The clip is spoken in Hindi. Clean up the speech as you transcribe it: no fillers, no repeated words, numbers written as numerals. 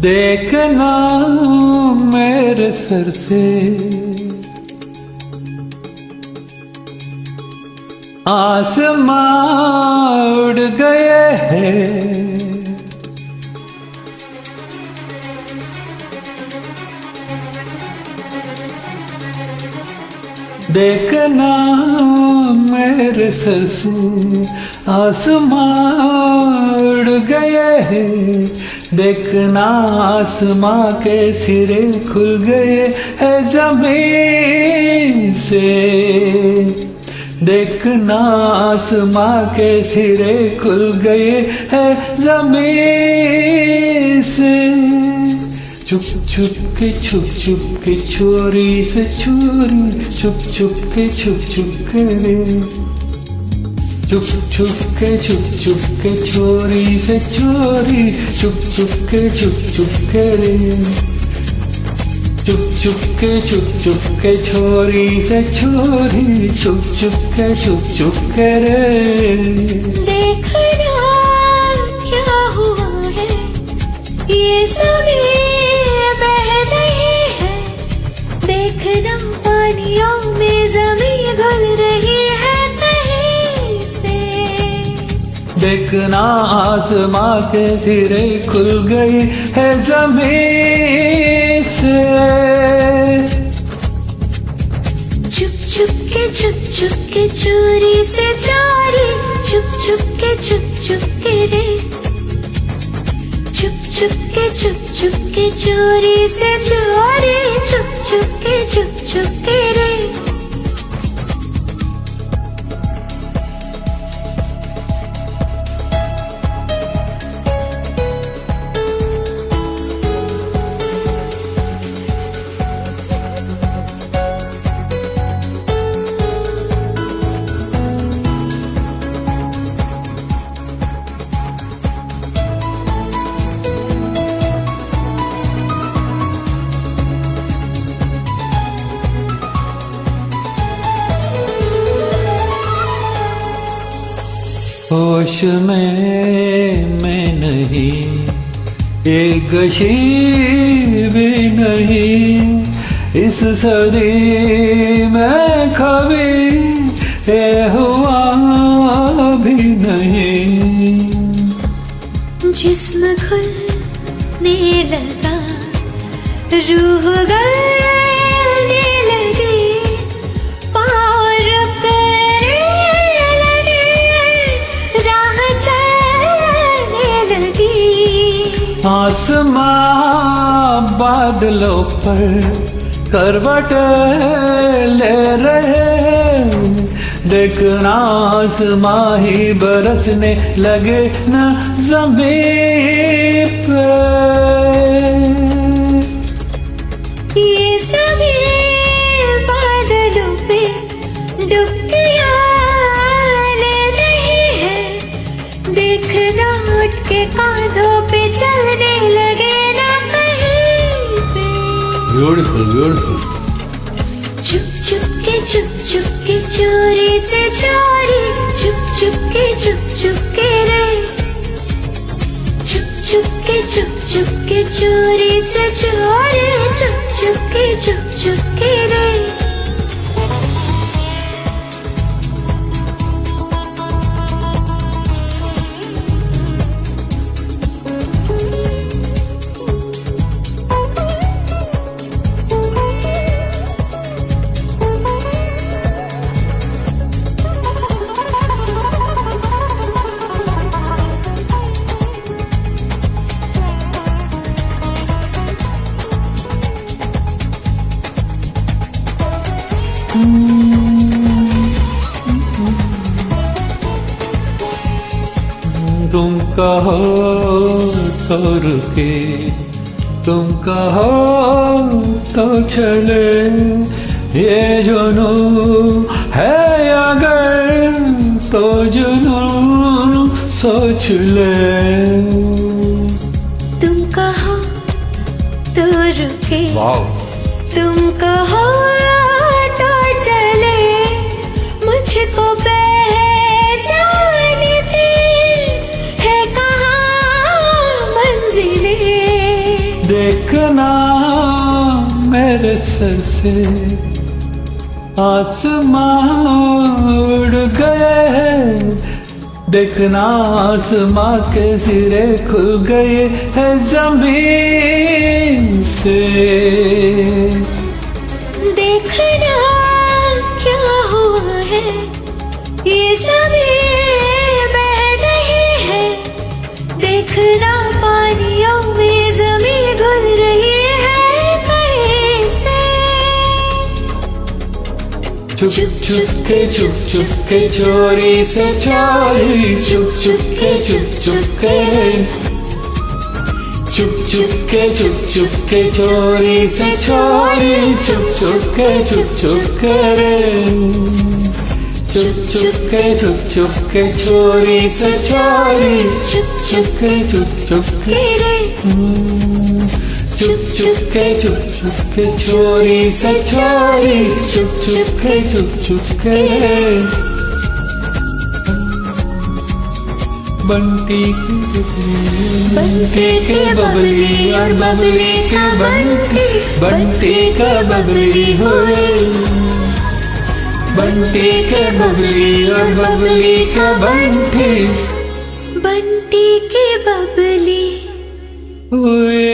देखना मेरे सर से आसमां उड़ गए हैं। देखना मेरे सर से आसमां उड़ गए हैं। देखना आसमां के सिरे खुल गए हैं जमीन से। देखना आसमां के सिरे खुल गए हैं जमीन से। छुप छुप के चोरी से चोरी, छुप छुप के रे। छुप छुप के चोरी से चोरी, छुप छुप के रे। छुप छुप के छोरी से छोरी, छुप छुप के रे। देखना क्या हुआ है, ये सभी बह रही है। देखना पानियों में ज़मीं घुल रही है कहीं से। देखना आसमां के सिरे खुल गई है जमीन से। छुप छुप के चोरी से चोरी, छुप छुप के रे। छुप छुप के चोरी से चोरी, छुप छुप के रे। होश में मैं नहीं, एक गशी भी नहीं। इस सदी में कभी ये हुआ भी नहीं। जिस्म खुलने लगा, रूह गलने लगी, पाँव रुकने लगे, राह चलने लगी। आसमां बादलों पर करवट ले रहे। देखना आसमां ही बरसने लगे न ज़मीन पे। ये सभी बादलों पे डुबकियां ले रही है। देखना उठ के कांधों पे चलने लगे ना कहीं पे। Beautiful beautiful. छुप छुप के चोरी से चोरी, छुप छुप के रे। छुप छुप के चोरी से चोरी, छुप छुप के रे। तुम कहो तो रुके, तुम कहो तो चले। ये जुनून है अगर तो जुनून सोच ले। तुम कहो तो रुके, वाओ। तुम कहो तो चले। मुझको पहचानती है कहाँ मंजिलें। मेरे सर से आसमां उड़ गए, देखना आसमां के सिरे खुल गए है जमीन से। देखना क्या हुआ है, ये ज़मीं बह रही है, देखना पानियों में ज़मीं घुल रही है कहीं से। चुप चुप के चोरी से चोरी, चुप चुप के चुप के चोरी से चोरी, चुप के रे, चुप के चोरी से चोरी, चुप के रे, चुप के चोरी से चोरी, चुप के रे। बंटी के बबली और बबली के बंटी, बंटी का बबली हुए, बंटी के बबली और बबली का बंटी, बंटी के बबली हुए।